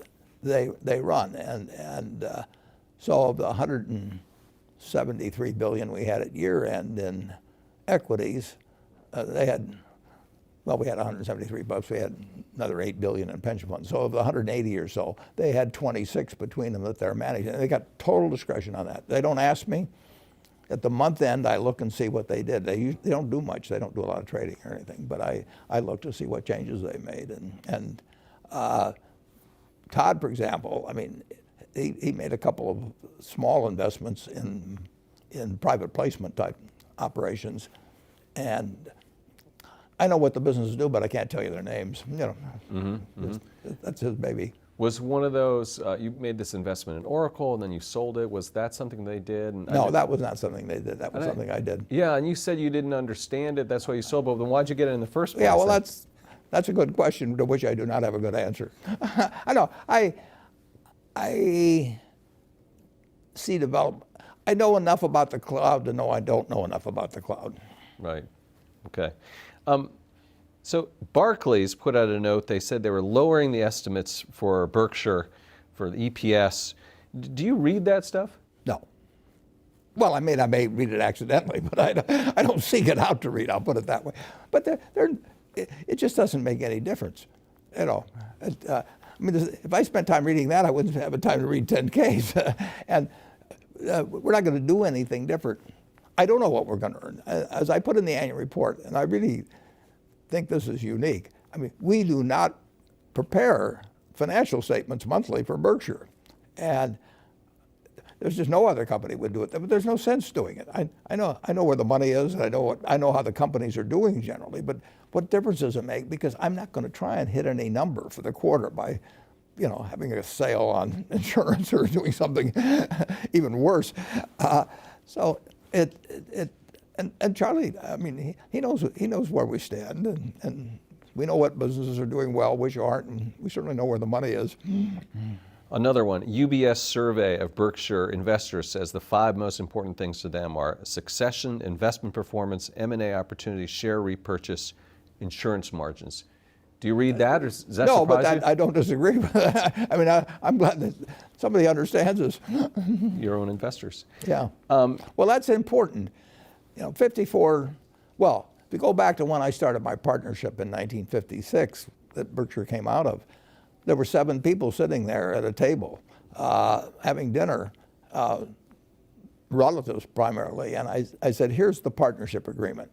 they run. And so of the 173 billion we had at year end in equities, we had 173 bucks. We had another 8 billion in pension funds. So of the 180 or so, they had 26 between them that they're managing. And they got total discretion on that. They don't ask me. At the month end, I look and see what they did. They don't do much. They don't do a lot of trading or anything. But I look to see what changes they made. And Todd, for example, I mean, he made a couple of small investments in private placement type operations. And I know what the businesses do, but I can't tell you their names. That's his baby.
Was one of those, you made this investment in Oracle and then you sold it. Was that something they did?
No, that was not something they did. That was something I did.
Yeah, and you said you didn't understand it. That's why you sold it. But then why'd you get it in the first place?
Yeah, well, that's a good question to which I do not have a good answer. I know. I see development. I know enough about the cloud to know I don't know enough about the cloud.
Right. Okay. So Barclays put out a note. They said they were lowering the estimates for Berkshire for the EPS. Do you read that stuff?
No. Well, I mean, I may read it accidentally, but I don't seek it out to read. I'll put it that way. But it just doesn't make any difference, you know. I mean, if I spent time reading that, I wouldn't have the time to read 10Ks. And we're not going to do anything different. I don't know what we're going to earn. As I put in the annual report, and I really think this is unique. I mean, we do not prepare financial statements monthly for Berkshire. And there's just no other company would do it, but there's no sense doing it. I know where the money is, and I know how the companies are doing generally, but what difference does it make? Because I'm not going to try and hit any number for the quarter by, you know, having a sale on insurance or doing something even worse. So and Charlie, I mean, he knows where we stand, and we know what businesses are doing well, which aren't, and we certainly know where the money is.
Another one, UBS survey of Berkshire investors says the 5 most important things to them are succession, investment performance, M&A opportunities, share repurchase, insurance margins. Do you read that, or does that
no,
surprise
but
you?
I don't disagree with that. I mean, I'm glad that somebody understands this.
Your own investors.
Yeah. Well, that's important. You know, 54, well, if you go back to when I started my partnership in 1956 that Berkshire came out of, there were 7 people sitting there at a table having dinner, relatives primarily, and I said, here's the partnership agreement.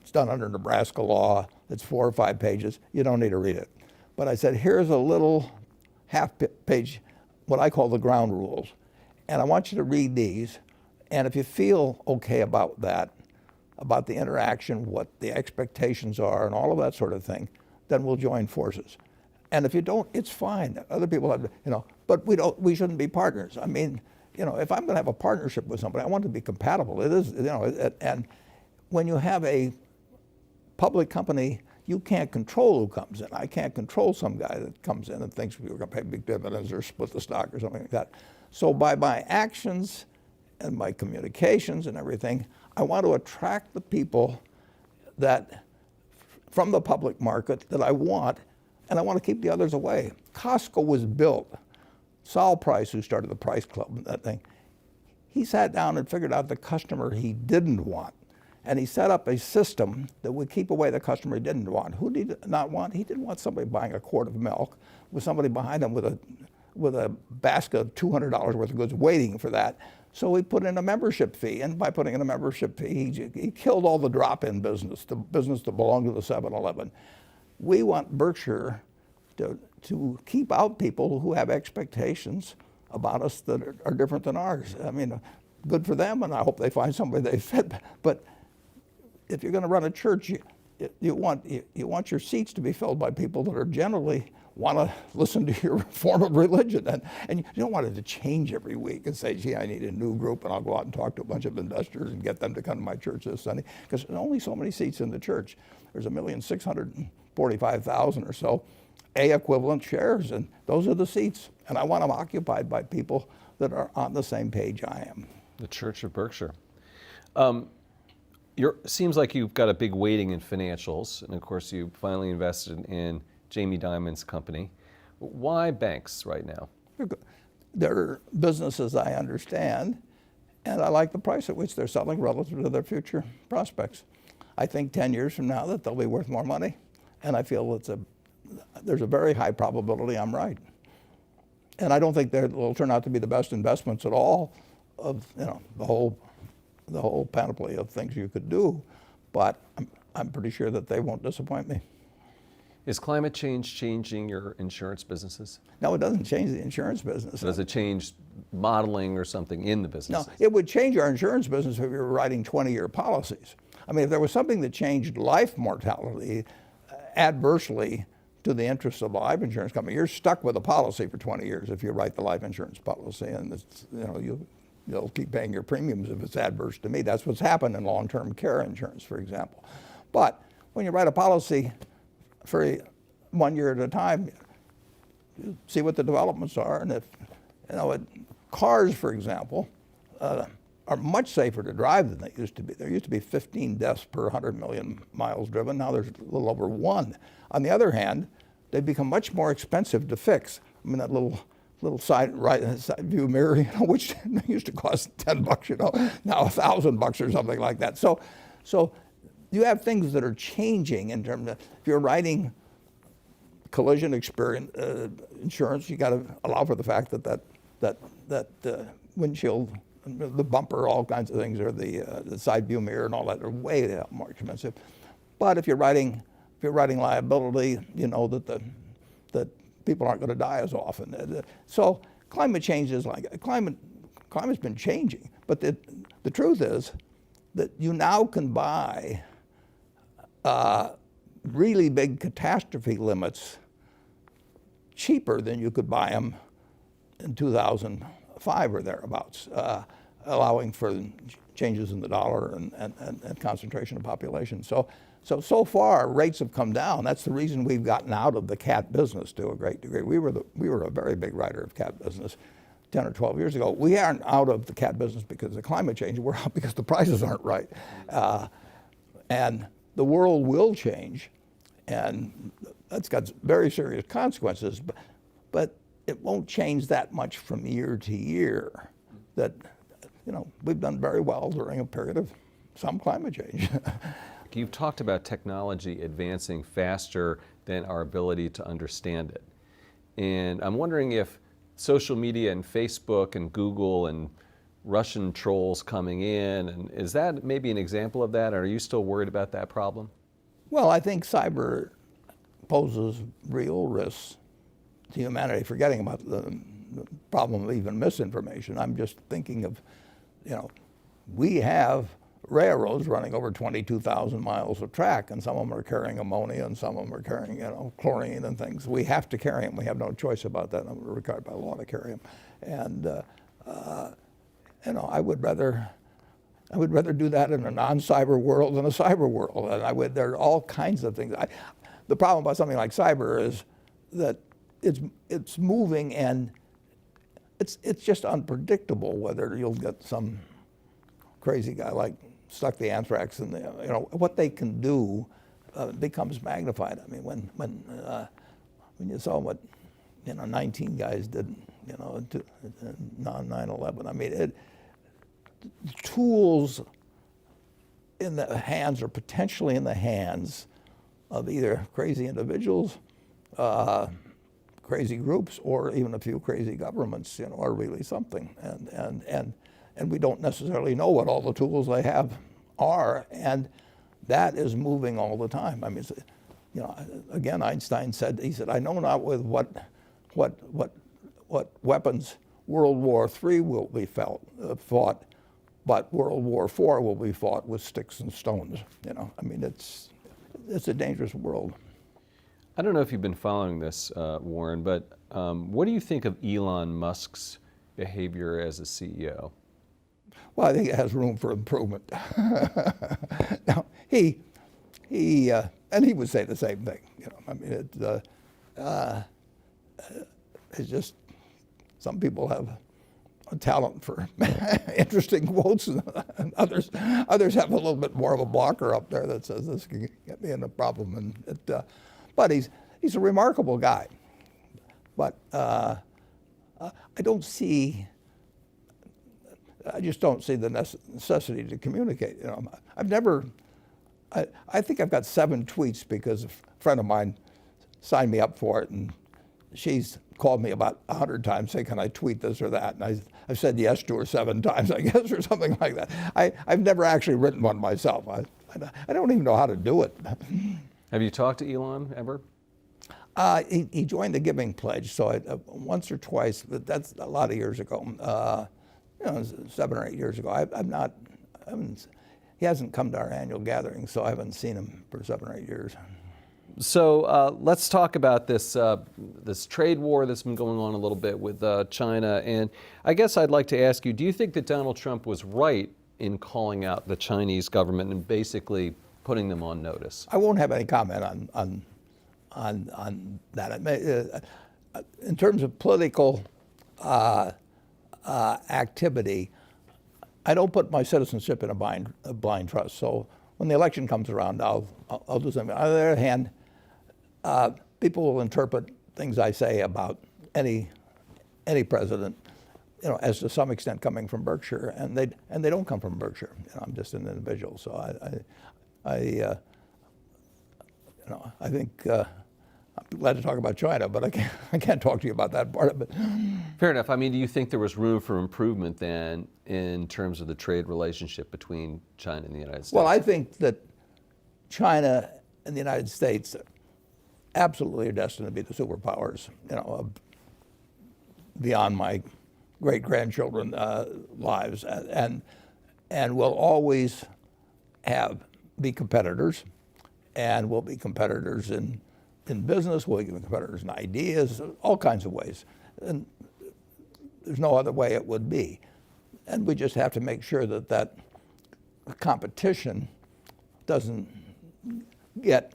It's done under Nebraska law. It's 4 or 5 pages. You don't need to read it. But I said, here's a little half-page, what I call the ground rules, and I want you to read these, and if you feel okay about that, about the interaction, what the expectations are, and all of that sort of thing, then we'll join forces. And if you don't, it's fine. Other people have, you know, but we shouldn't be partners. I mean, you know, if I'm going to have a partnership with somebody, I want it to be compatible. It is, you know, and when you have a public company, you can't control who comes in. I can't control some guy that comes in and thinks we're going to pay big dividends or split the stock or something like that. So by my actions and my communications and everything, I want to attract the people that, from the public market, that I want, and I want to keep the others away. Costco was built. Saul Price, who started the Price Club and that thing, he sat down and figured out the customer he didn't want. And he set up a system that would keep away the customer he didn't want. Who did he not want? He didn't want somebody buying a quart of milk with somebody behind him with a basket of $200 worth of goods waiting for that. So he put in a membership fee, and by putting in a membership fee, he killed all the drop-in business, the business that belonged to the 7-Eleven. We want Berkshire to keep out people who have expectations about us that are different than ours. I mean, good for them, and I hope they find somebody they fit. But if you're going to run a church, you want your seats to be filled by people that are generally want to listen to your form of religion. And you don't want it to change every week and say, gee, I need a new group, and I'll go out and talk to a bunch of investors and get them to come to my church this Sunday. Because there's only so many seats in the church. There's 1,645,000 or so A equivalent shares, and those are the seats. And I want them occupied by people that are on the same page I am.
The Church of Berkshire. Seems like you've got a big weighting in financials, and of course you finally invested in Jamie Dimon's company. Why banks right now?
They're businesses I understand, and I like the price at which they're selling relative to their future prospects. I think 10 years from now that they'll be worth more money, and I feel there's a very high probability I'm right. And I don't think they'll turn out to be the best investments at all of, you know, the whole panoply of things you could do, but I'm pretty sure that they won't disappoint me.
Is climate change changing your insurance businesses?
No, it doesn't change the insurance business.
Does it change modeling or something in the business?
No, it would change our insurance business if we were writing 20-year policies. I mean, if there was something that changed life mortality adversely to the interests of the life insurance company, you're stuck with a policy for 20 years if you write the life insurance policy, and it's, you know, you'll keep paying your premiums if it's adverse to me. That's what's happened in long-term care insurance, for example. But when you write a policy for 1 year at a time, you see what the developments are, and if, you know, cars, for example, are much safer to drive than they used to be. There used to be 15 deaths per 100 million miles driven. Now there's a little over 1. On the other hand, they've become much more expensive to fix. I mean, that little little side view mirror, which used to cost $10, now $1,000 or something like that. So you have things that are changing in terms of, if you're writing collision insurance, you got to allow for the fact that windshield, the bumper, all kinds of things, or the side view mirror and all that are way more expensive. But if you're writing liability, you know that people aren't going to die as often. So climate change is climate's been changing. But the truth is that you now can buy really big catastrophe limits cheaper than you could buy them in 2005 or thereabouts, allowing for changes in the dollar and concentration of population. So far, rates have come down. That's the reason we've gotten out of the cat business to a great degree. We were a very big writer of cat business 10 or 12 years ago. We aren't out of the cat business because of climate change. We're out because the prices aren't right. And the world will change, and that's got very serious consequences, but it won't change that much from year to year. That, we've done very well during a period of some climate change.
You've talked about technology advancing faster than our ability to understand it. And I'm wondering if social media and Facebook and Google and Russian trolls coming in, and is that maybe an example of that? Or are you still worried about that problem?
Well, I think cyber poses real risks to humanity, forgetting about the problem of even misinformation. I'm just thinking of, we have railroads running over 22,000 miles of track, and some of them are carrying ammonia, and some of them are carrying, chlorine and things. We have to carry them. We have no choice about that. We're required by law to carry them. And I would rather do that in a non-cyber world than a cyber world. And there are all kinds of things. The problem about something like cyber is that it's moving, and it's just unpredictable whether you'll get some crazy guy like stuck the anthrax in what they can do becomes magnified. I mean, when you saw what 19 guys did, on 9/11. I mean, tools in the hands, or potentially in the hands, of either crazy individuals, crazy groups, or even a few crazy governments, are really something. And we don't necessarily know what all the tools they have are, and that is moving all the time. I mean, again, Einstein said, I know not with what weapons World War III will be fought, but World War IV will be fought with sticks and stones. I mean, it's a dangerous world.
I don't know if you've been following this, Warren, but what do you think of Elon Musk's behavior as a CEO?
Well, I think it has room for improvement. Now, he and he would say the same thing. I mean, it's just some people have a talent for interesting quotes, and others have a little bit more of a blocker up there that says this can get me in a problem. But he's a remarkable guy. But I just don't see the necessity to communicate. I think I've got 7 tweets because a friend of mine signed me up for it, and she's called me about 100 times saying, can I tweet this or that? And I've said yes to her 7 times, I guess, or something like that. I've never actually written one myself. I don't even know how to do it.
Have you talked to Elon ever?
He joined the Giving Pledge, so once or twice, but that's a lot of years ago. 7 or 8 years ago. He hasn't come to our annual gathering, so I haven't seen him for 7 or 8 years.
So let's talk about this trade war that's been going on a little bit with China. And I guess I'd like to ask you, do you think that Donald Trump was right in calling out the Chinese government and basically putting them on notice?
I won't have any comment on that. In terms of political activity, I don't put my citizenship in a blind trust. So when the election comes around, I'll do something. On the other hand, people will interpret things I say about any any president, as to some extent coming from Berkshire, and they don't come from Berkshire. I'm just an individual, so I think I'm glad to talk about China, but I can't talk to you about that part of it.
Fair enough. I mean, do you think there was room for improvement then in terms of the trade relationship between China and the United States?
Well, I think that China and the United States absolutely are destined to be the superpowers, beyond my great-grandchildren lives, and will always be competitors, and will be competitors in business, we'll be competitors in ideas, all kinds of ways. And there's no other way it would be. And we just have to make sure that competition doesn't get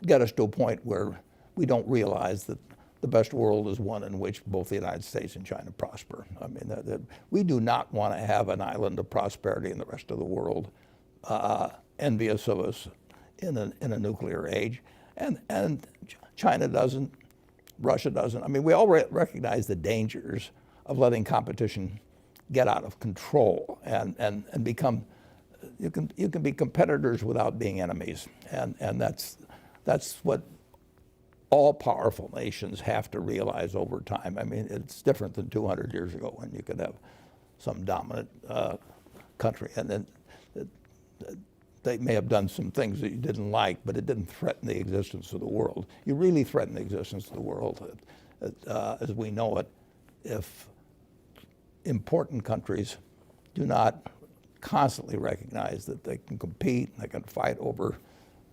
us to a point where we don't realize that the best world is one in which both the United States and China prosper. I mean, we do not want to have an island of prosperity in the rest of the world, envious of us in a nuclear age. And China doesn't, Russia doesn't. I mean, we all recognize the dangers of letting competition get out of control and become, you can be competitors without being enemies. And that's what all powerful nations have to realize over time. I mean, it's different than 200 years ago when you could have some dominant country, and then they may have done some things that you didn't like, but it didn't threaten the existence of the world. You really threaten the existence of the world, as we know it, if important countries do not constantly recognize that they can compete, they can fight over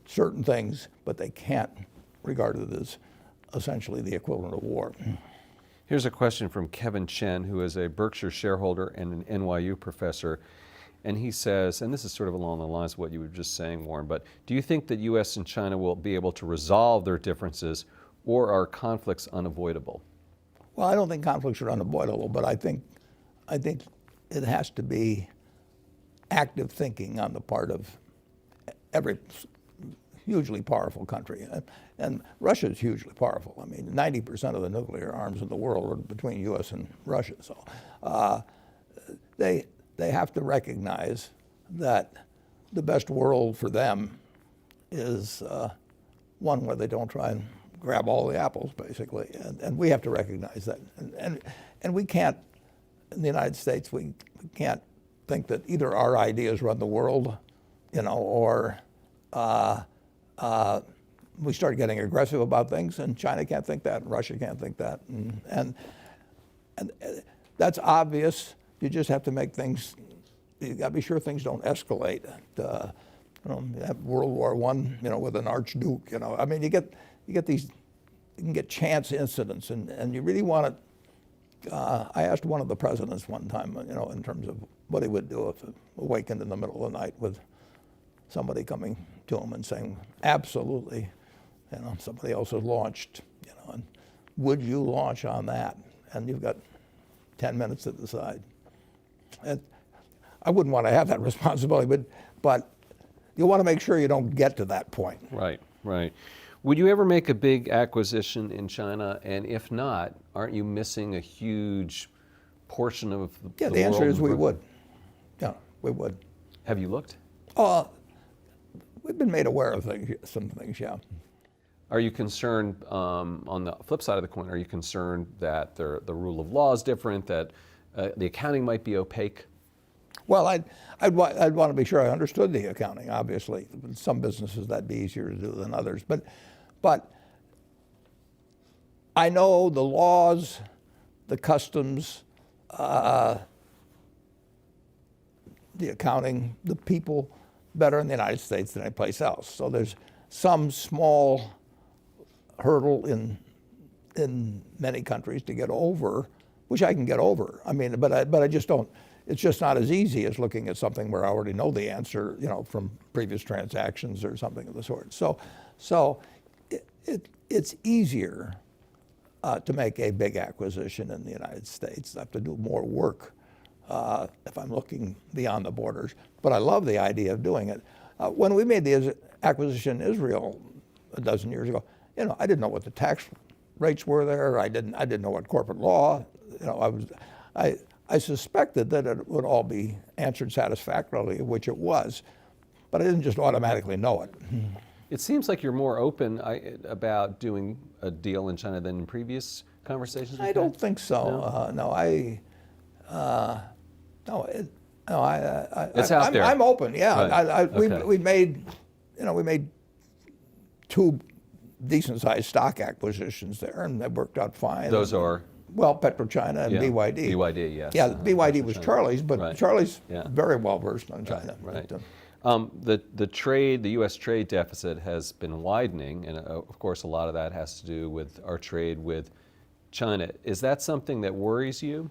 certain things, but they can't regard it as essentially the equivalent of war.
Here's a question from Kevin Chen, who is a Berkshire shareholder and an NYU professor. And he says, and this is sort of along the lines of what you were just saying, Warren, but do you think that U.S. and China will be able to resolve their differences, or are conflicts unavoidable?
Well, I don't think conflicts are unavoidable, but I think it has to be active thinking on the part of every hugely powerful country. And Russia is hugely powerful. I mean, 90% of the nuclear arms in the world are between U.S. and Russia. So they have to recognize that the best world for them is one where they don't try and grab all the apples, basically. And we have to recognize that. And we can't, in the United States, we can't think that either our ideas run the world, or we start getting aggressive about things, and China can't think that, and Russia can't think that. And that's obvious. You just have to make things, you got to be sure things don't escalate. You have World War I, with an archduke, I mean, you get these, you can get chance incidents, and you really want to, I asked one of the presidents one time, in terms of what he would do if awakened in the middle of the night with somebody coming to him and saying, absolutely, somebody else has launched, and would you launch on that? And you've got 10 minutes to decide. And I wouldn't want to have that responsibility, but you want to make sure you don't get to that point.
Right, right. Would you ever make a big acquisition in China? And if not, aren't you missing a huge portion of the world?
Yeah, the answer is we would. Yeah, we would.
Have you looked?
We've been made aware of some things, yeah.
Are you concerned, on the flip side of the coin, are you concerned that the rule of law is different, that the accounting might be opaque?
Well, I'd want to be sure I understood the accounting, obviously. Some businesses that'd be easier to do than others. But I know the laws, the customs, the accounting, the people better in the United States than any place else. So there's some small hurdle in many countries to get over, which I can get over. I mean, but I just don't. It's just not as easy as looking at something where I already know the answer, from previous transactions or something of the sort. So it's easier to make a big acquisition in the United States. I have to do more work if I'm looking beyond the borders. But I love the idea of doing it. When we made the acquisition in Israel a dozen years ago, I didn't know what the tax rates were there. I didn't know what corporate law. I suspected that it would all be answered satisfactorily, which it was, but I didn't just automatically know it.
It seems like you're more open about doing a deal in China than in previous conversations.
I don't think so. No,
It's out there.
I'm open. Yeah,
Right.
we made 2 decent-sized stock acquisitions there, and they worked out fine.
Those are?
Well, PetroChina and BYD.
BYD, yes.
Yeah, BYD was Charlie's, but
Right.
Charlie's
Yeah.
very well versed on China.
Right.
But,
The U.S. trade deficit has been widening, and of course, a lot of that has to do with our trade with China. Is that something that worries you?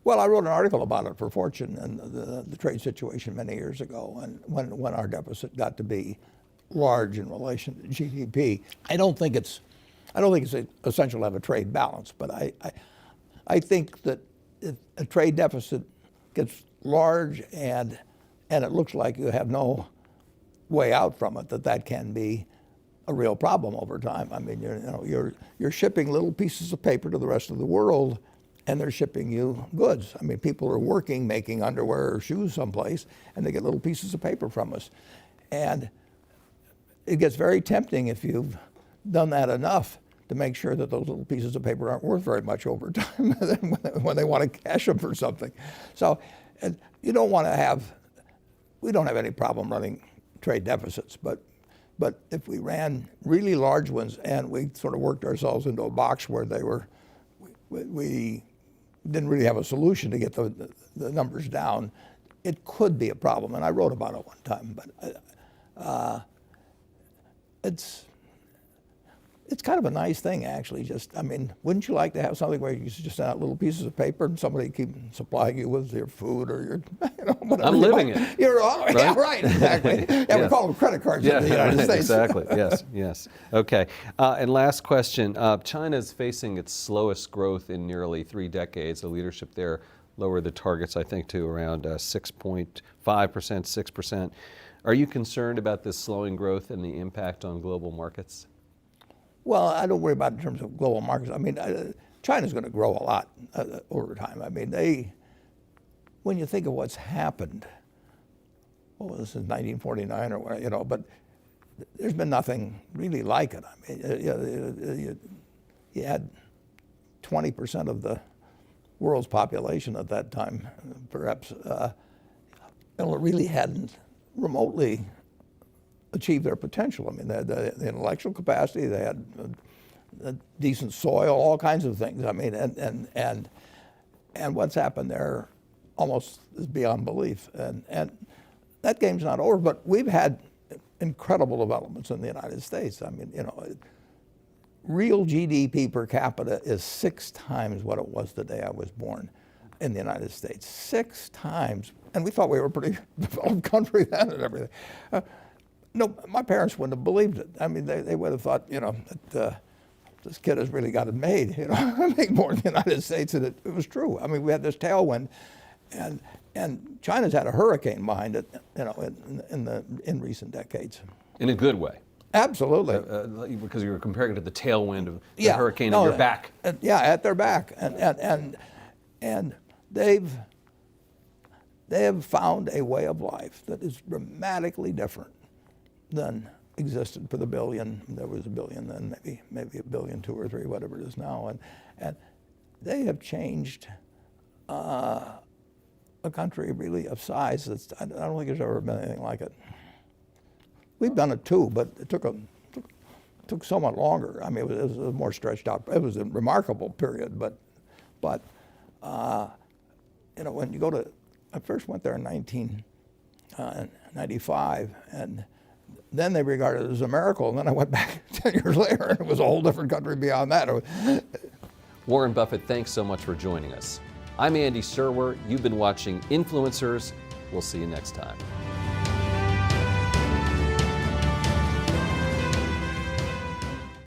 well, I wrote an article about it for Fortune and the trade situation many years ago, and when our deficit got to be large in relation to GDP. I don't think it's essential to have a trade balance, but I think that if a trade deficit gets large and it looks like you have no way out from it, that can be a real problem over time. I mean, you're shipping little pieces of paper to the rest of the world, and they're shipping you goods. I mean, people are working, making underwear or shoes someplace, and they get little pieces of paper from us. And it gets very tempting if you've done that enough to make sure that those little pieces of paper aren't worth very much over time when they want to cash them for something. So you don't want to have, we don't have any problem running trade deficits, but if we ran really large ones and we sort of worked ourselves into a box where we didn't really have a solution to get the numbers down, it could be a problem. And I wrote about it one time, but it's kind of a nice thing, actually. I mean, wouldn't you like to have something where you just send out little pieces of paper and somebody keep supplying you with your food or your, whatever?
I'm living it.
Right? Yeah, right, exactly. Yeah, we call them credit cards in the United States.
Exactly, yes. Okay, and last question. China is facing its slowest growth in nearly 3 decades. The leadership there lowered the targets, I think, to around 6.5%, 6%. Are you concerned about this slowing growth and the impact on global markets?
Well, I don't worry about it in terms of global markets. I mean, China's going to grow a lot over time. I mean, when you think of what's happened, well, this is 1949 or whatever, but there's been nothing really like it. I mean, you had 20% of the world's population at that time, perhaps, really hadn't remotely achieve their potential. I mean, they had the intellectual capacity, they had a decent soil, all kinds of things. I mean, and what's happened there almost is beyond belief. And that game's not over, but we've had incredible developments in the United States. I mean, real GDP per capita is 6 times what it was the day I was born in the United States. 6 times. And we thought we were a pretty developed country then and everything. No, my parents wouldn't have believed it. I mean, they would have thought, that this kid has really got it made. Make more in the United States, and it was true. I mean, we had this tailwind, and China's had a hurricane behind it, in recent decades.
In a good way.
Absolutely.
Because you were comparing it to the tailwind of the hurricane at your back.
At their back, and they have found a way of life that is dramatically different than existed for the billion. There was a billion then, maybe a billion, 2 or 3, whatever it is now, and they have changed a country really of size. I don't think there's ever been anything like it. We've done it too, but it took somewhat longer. I mean, it was a more stretched out. It was a remarkable period, but when you go to, I first went there in 1995, and then they regarded it as a miracle, and then I went back 10 years later, and it was a whole different country beyond that.
Warren Buffett, thanks so much for joining us. I'm Andy Serwer. You've been watching Influencers. We'll see you next time.